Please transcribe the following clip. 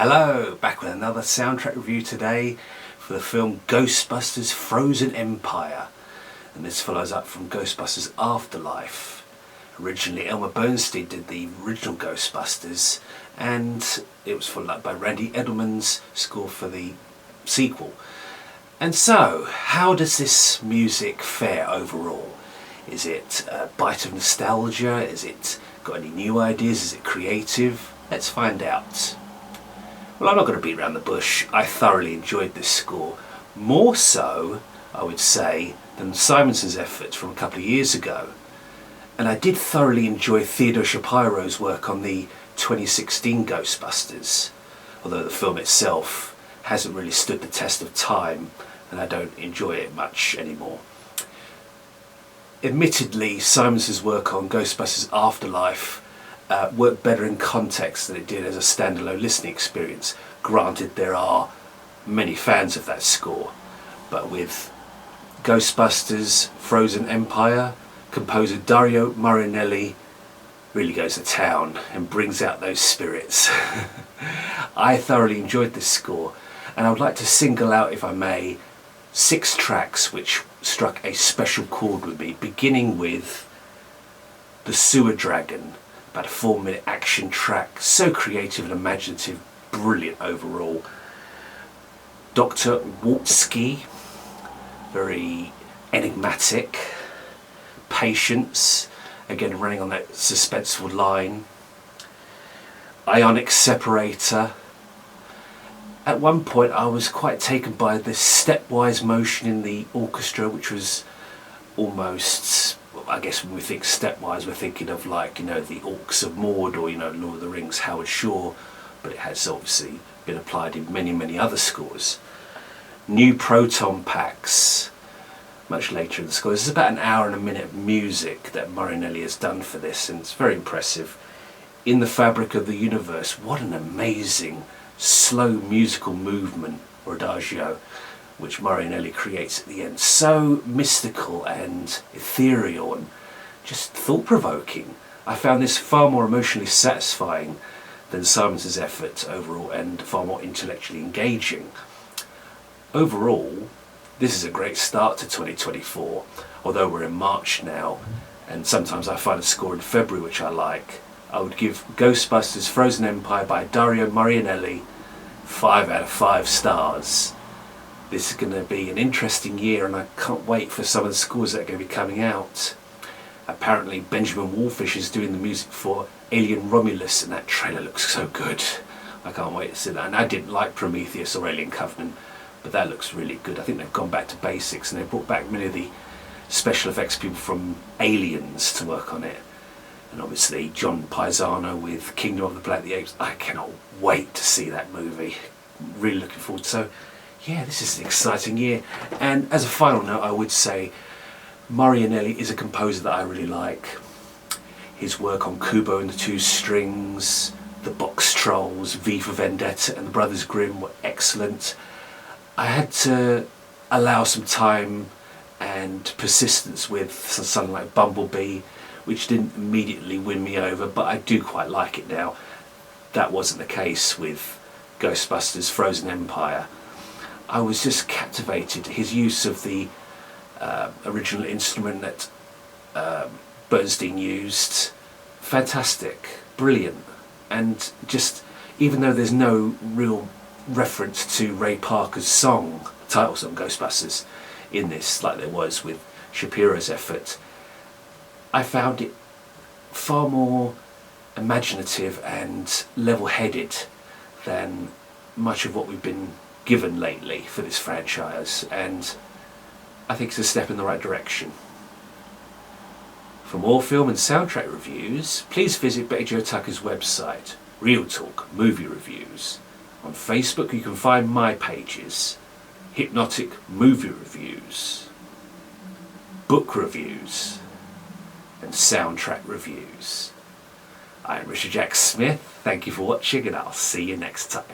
Hello, back with another soundtrack review today for the film Ghostbusters Frozen Empire, and this follows up from Ghostbusters Afterlife. Originally Elmer Bernstein did the original Ghostbusters, and it was followed up by Randy Edelman's score for the sequel. And so, how does this music fare overall? Is it a bite of nostalgia? Is it got any new ideas? Is it creative? Let's find out. Well, I'm not going to beat around the bush. I thoroughly enjoyed this score. More so, I would say, than Simonson's effort from a couple of years ago. And I did thoroughly enjoy Theodore Shapiro's work on the 2016 Ghostbusters, although the film itself hasn't really stood the test of time and I don't enjoy it much anymore. Admittedly, Simonson's work on Ghostbusters Afterlife worked better in context than it did as a standalone listening experience. Granted, there are many fans of that score, but with Ghostbusters Frozen Empire, composer Dario Marianelli really goes to town and brings out those spirits. I thoroughly enjoyed this score, and I would like to single out, if I may, 6 tracks which struck a special chord with me, beginning with The Sewer Dragon, about a 4-minute action track, so creative and imaginative, brilliant overall. Dr. Waltski, very enigmatic. Patience, again running on that suspenseful line. Ionic Separator. At one point I was quite taken by this stepwise motion in the orchestra, which was almost, I guess when we think stepwise we're thinking of, like, the Orcs of Mord or Lord of the Rings, Howard Shore, but it has obviously been applied in many other scores. New proton packs, much later in the score. This is about an hour and a minute of music that Marianelli has done for this, and it's very impressive. In the Fabric of the Universe, what an amazing slow musical movement or adagio which Marianelli creates at the end. So mystical and ethereal and just thought-provoking. I found this far more emotionally satisfying than Simons's effort overall, and far more intellectually engaging. Overall, this is a great start to 2024, although we're in March now, and sometimes I find a score in February which I like. I would give Ghostbusters Frozen Empire by Dario Marianelli 5 out of 5 stars. This is going to be an interesting year, and I can't wait for some of the scores that are going to be coming out. Apparently Benjamin Wallfish is doing the music for Alien Romulus, and that trailer looks so good. I can't wait to see that. And I didn't like Prometheus or Alien Covenant, but that looks really good. I think they've gone back to basics, and they've brought back many of the special effects people from Aliens to work on it. And obviously John Paisano with Kingdom of the Planet of the Apes. I cannot wait to see that movie. Really looking forward. So yeah, this is an exciting year. And as a final note, I would say Marianelli is a composer that I really like. His work on Kubo and the Two Strings, The Box Trolls, V for Vendetta and The Brothers Grimm were excellent. I had to allow some time and persistence with something like Bumblebee, which didn't immediately win me over, but I do quite like it now. That wasn't the case with Ghostbusters Frozen Empire. I was just captivated. His use of the original instrument that Bernstein used, fantastic, brilliant. And just, even though there's no real reference to Ray Parker's song, title song Ghostbusters, in this, like there was with Shapiro's effort, I found it far more imaginative and level-headed than much of what we've been given lately for this franchise, and I think it's a step in the right direction. For more film and soundtrack reviews, please visit Betty Jo Tucker's website, Real Talk Movie Reviews. On Facebook you can find my pages, Hip-Notic Movie Reviews, Book Reviews, and Soundtrack Reviews. I'm Richard Jack Smith, thank you for watching, and I'll see you next time.